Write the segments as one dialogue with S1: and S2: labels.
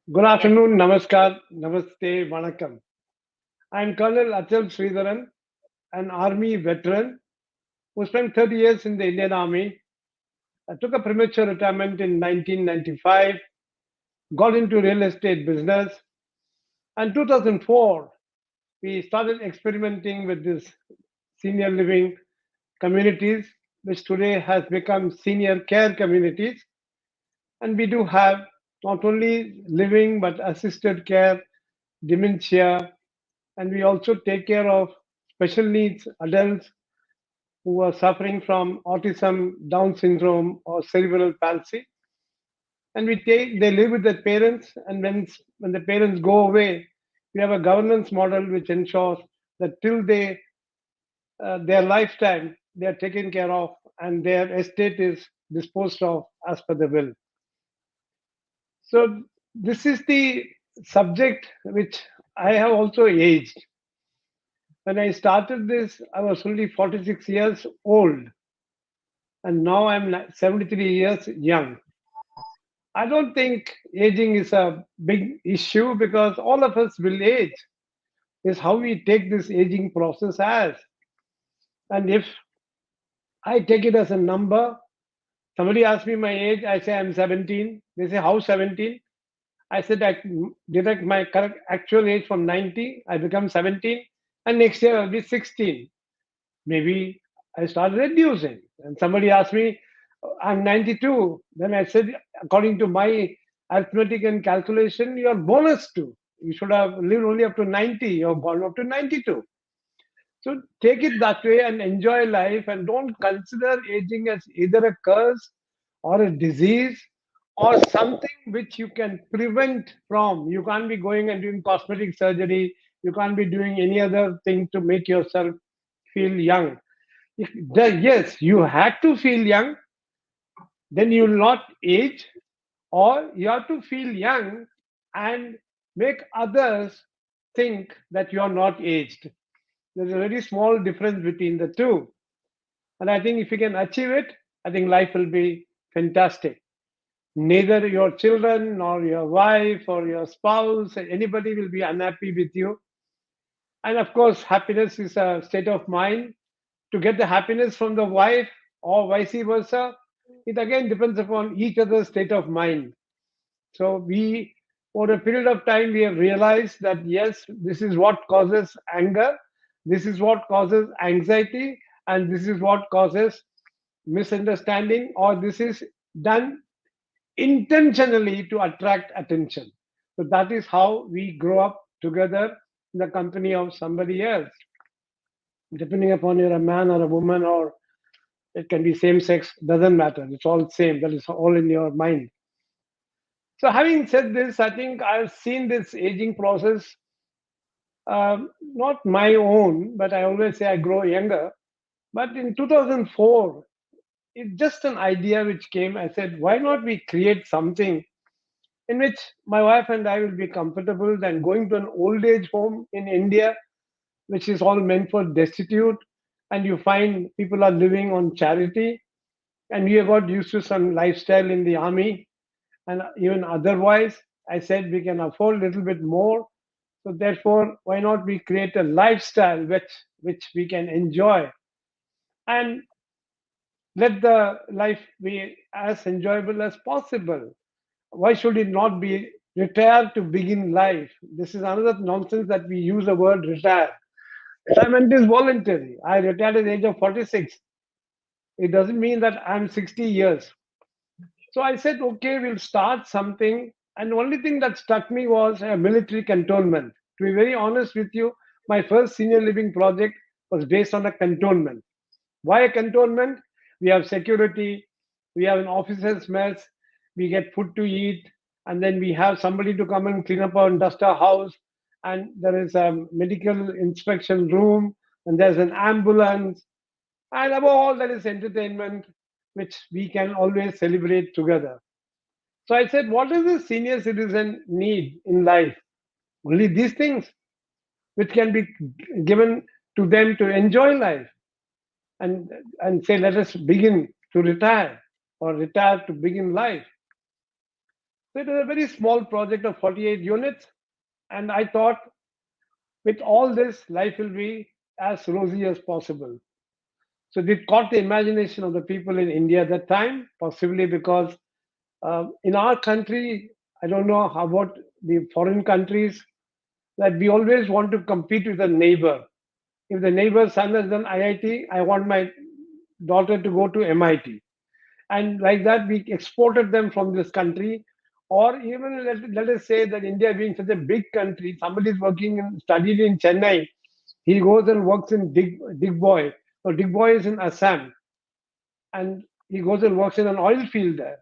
S1: Good afternoon, namaskar, namaste, vanakkam. I'm Colonel Achal Sridharan, an army veteran who spent 30 years in the Indian Army. I took a premature retirement in 1995, got into real estate business, and 2004 we started experimenting with this senior living communities, which today has become senior care communities. And we do have not only living but assisted care, dementia, and we also take care of special needs adults who are suffering from autism, Down syndrome, or cerebral palsy. And they live with their parents, and when the parents go away, we have a governance model which ensures that till their lifetime they are taken care of and their estate is disposed of as per the will. So this is the subject which I have also aged. When I started this, I was only 46 years old, and now I'm 73 years young. I don't think aging is a big issue because all of us will age. Is how we take this aging process as. And if I take it as a number, somebody asks me my age, I say I'm 17. They say, how 17? I said, I deduct my correct actual age from 90, I become 17, and next year I'll be 16. Maybe I started reducing. And somebody asked me, I'm 92. Then I said, according to my arithmetic and calculation, you are bonus two. You should have lived only up to 90. You're born up to 92. So take it that way and enjoy life and don't consider aging as either a curse or a disease or something which you can prevent from. You can't be going and doing cosmetic surgery. You can't be doing any other thing to make yourself feel young. Yes, you had to feel young, then you will not age, or you have to feel young and make others think that you are not aged. There's a very small difference between the two. And I think if you can achieve it, I think life will be fantastic. Neither your children, nor your wife, or your spouse, anybody will be unhappy with you. And of course, happiness is a state of mind. To get the happiness from the wife or vice versa, it again depends upon each other's state of mind. So we, over a period of time, we have realized that yes, this is what causes anger, this is what causes anxiety, and this is what causes misunderstanding, or this is done intentionally to attract attention. So that is how we grow up together in the company of somebody else. Depending upon you're a man or a woman, or it can be same sex, doesn't matter. It's all same. That is all in your mind. So, having said this, I think I've seen this aging process, not my own, but I always say I grow younger. But in 2004, it's just an idea which came. I said, why not we create something in which my wife and I will be comfortable than going to an old age home in India, which is all meant for destitute, and you find people are living on charity, and we have got used to some lifestyle in the army and even otherwise. I said we can afford a little bit more, so therefore why not we create a lifestyle which we can enjoy and let the life be as enjoyable as possible. Why should it not be retire to begin life? This is another nonsense that we use the word retire. Retirement is voluntary. I retired at the age of 46. It doesn't mean that I'm 60 years. So I said, okay, we'll start something. And the only thing that struck me was a military cantonment. To be very honest with you, my first senior living project was based on a cantonment. Why a cantonment? We have security, we have an officer's mess, we get food to eat, and then we have somebody to come and clean up our and dust our house, and there is a medical inspection room, and there's an ambulance, and above all, there is entertainment, which we can always celebrate together. So I said, what does a senior citizen need in life? Only these things, which can be given to them to enjoy life and and say, let us begin to retire or retire to begin life. So it was a very small project of 48 units. And I thought with all this, life will be as rosy as possible. So it caught the imagination of the people in India at that time, possibly because in our country, I don't know how about the foreign countries, that we always want to compete with a neighbor. If the neighbor's son has done IIT, I want my daughter to go to MIT. And like that, we exported them from this country. Or even let us say that India being such a big country, somebody is working and studied in Chennai, he goes and works in Digboy. So Digboy is in Assam, and he goes and works in an oil field there.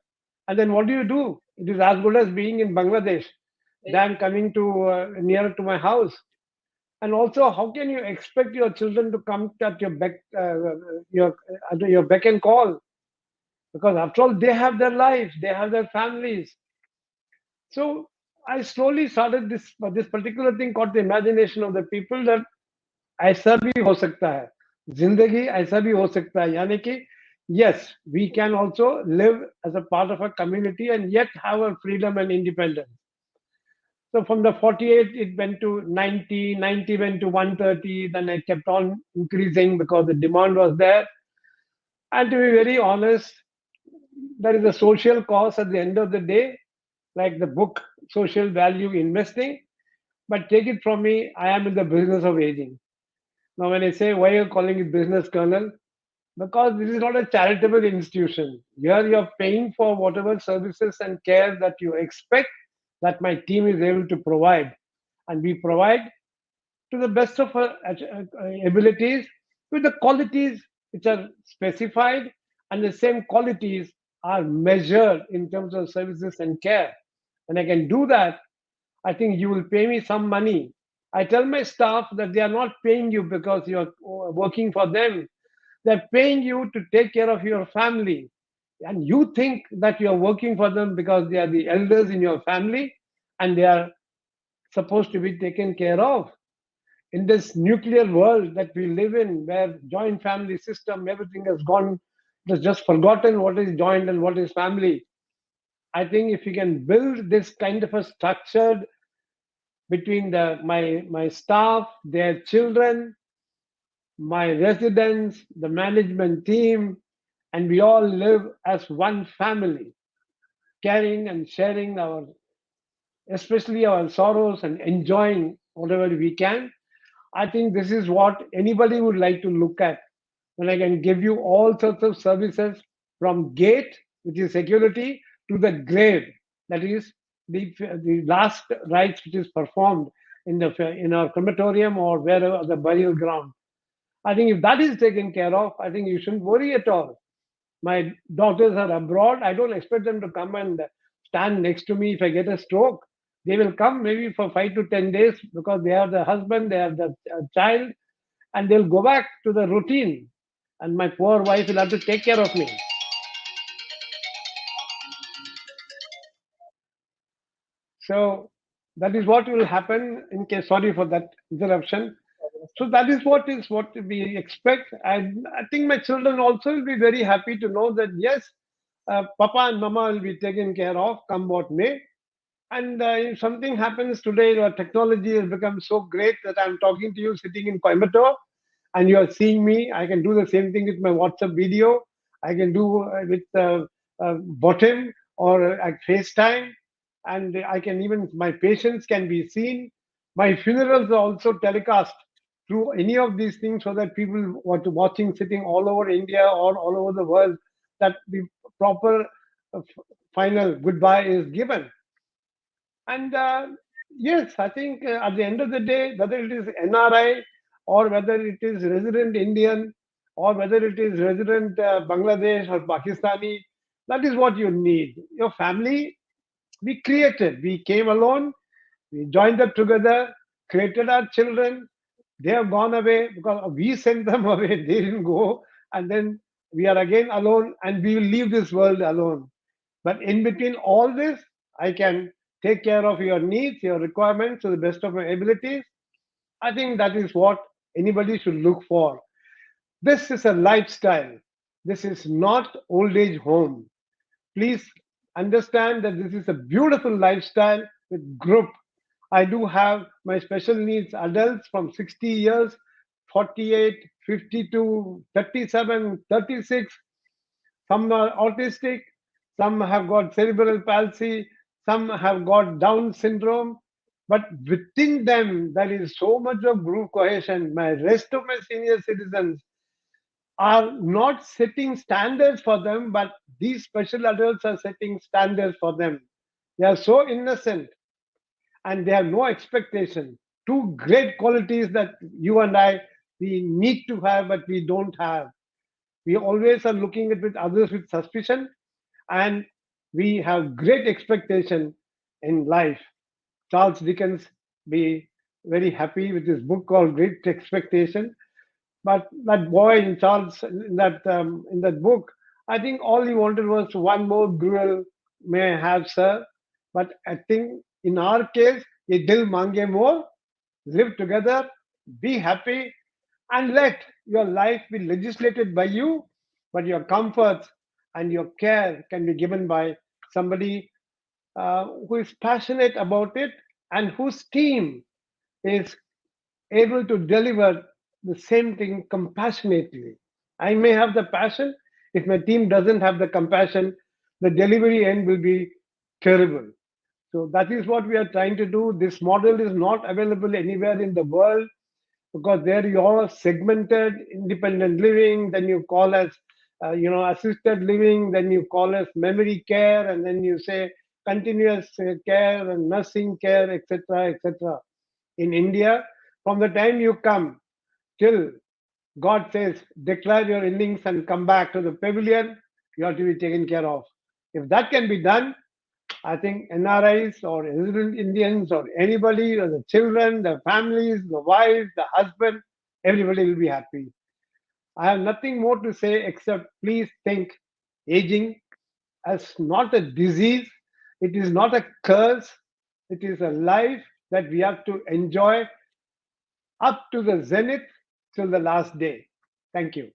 S1: And then what do? It is as good as being in Bangladesh than coming to nearer to my house. And also, how can you expect your children to come at your your your beck and call? Because after all, they have their lives, they have their families. So I slowly started this particular thing caught the imagination of the people that ऐसा भी हो सकता है जिंदगी ऐसा भी हो सकता है यानी कि yes we can also live as a part of a community and yet have a freedom and independence. So from the 48 it went to 90, 90 went to 130, then it kept on increasing because the demand was there. And to be very honest, there is a social cost at the end of the day, like the book Social Value Investing. But take it from me, I am in the business of aging. Now, when I say why you're calling it business, Colonel, because this is not a charitable institution. Here you're paying for whatever services and care that you expect that my team is able to provide. And we provide to the best of our abilities with the qualities which are specified, and the same qualities are measured in terms of services and care. And I can do that. I think you will pay me some money. I tell my staff that they are not paying you because you're working for them. They're paying you to take care of your family. And you think that you're working for them because they are the elders in your family and they are supposed to be taken care of. In this nuclear world that we live in, where joint family system, everything has gone, has just forgotten what is joint and what is family. I think if you can build this kind of a structured between my staff, their children, my residents, the management team, and we all live as one family, caring and sharing our, especially our sorrows and enjoying whatever we can. I think this is what anybody would like to look at when I can give you all sorts of services from gate, which is security, to the grave, that is the last rites which is performed in our crematorium or wherever the burial ground. I think if that is taken care of, I think you shouldn't worry at all. My daughters are abroad. I don't expect them to come and stand next to me if I get a stroke. They will come maybe for 5 to 10 days because they have the husband, they have the child, and they'll go back to the routine. And my poor wife will have to take care of me. So that is what will happen in case. Sorry for that interruption. So that is what we expect, and I think my children also will be very happy to know that yes, Papa and Mama will be taken care of, come what may. And if something happens today, our technology has become so great that I'm talking to you sitting in Coimbatore, and you are seeing me. I can do the same thing with my WhatsApp video. I can do with bottom or at FaceTime, and I can even my patients can be seen. My funerals are also telecast through any of these things, so that people watching sitting all over India or all over the world, that the proper final goodbye is given. And yes, I think at the end of the day, whether it is NRI or whether it is resident Indian or whether it is resident Bangladesh or Pakistani, that is what you need. Your family, we created. We came alone, we joined up together, created our children. They have gone away because we sent them away. They didn't go. And then we are again alone and we will leave this world alone. But in between all this, I can take care of your needs, your requirements to the best of my abilities. I think that is what anybody should look for. This is a lifestyle. This is not old age home. Please understand that this is a beautiful lifestyle with group. I do have my special needs adults from 60 years, 48, 52, 37, 36. Some are autistic, some have got cerebral palsy, some have got Down syndrome. But within them, there is so much of group cohesion. My rest of my senior citizens are not setting standards for them, but these special adults are setting standards for them. They are so innocent and they have no expectation. Two great qualities that you and I we need to have, but we don't have. We always are looking at with others with suspicion, and we have great expectation in life. Charles Dickens be very happy with his book called Great Expectation. But that boy in Charles in that book, I think all he wanted was one more gruel, may I have, sir. But I think in our case, ye dil mange more, live together, be happy, and let your life be legislated by you, but your comforts and your care can be given by somebody who is passionate about it and whose team is able to deliver the same thing compassionately. I may have the passion. If my team doesn't have the compassion, the delivery end will be terrible. So that is what we are trying to do. This model is not available anywhere in the world because there you are segmented independent living, then you call as assisted living, then you call as memory care, and then you say continuous care and nursing care, etc., etc. In India, from the time you come till God says, declare your innings and come back to the pavilion, you have to be taken care of. If that can be done, I think NRIs or resident Indians or anybody, or the children, the families, the wife, the husband, everybody will be happy. I have nothing more to say except please think aging as not a disease, it is not a curse, it is a life that we have to enjoy up to the zenith till the last day. Thank you.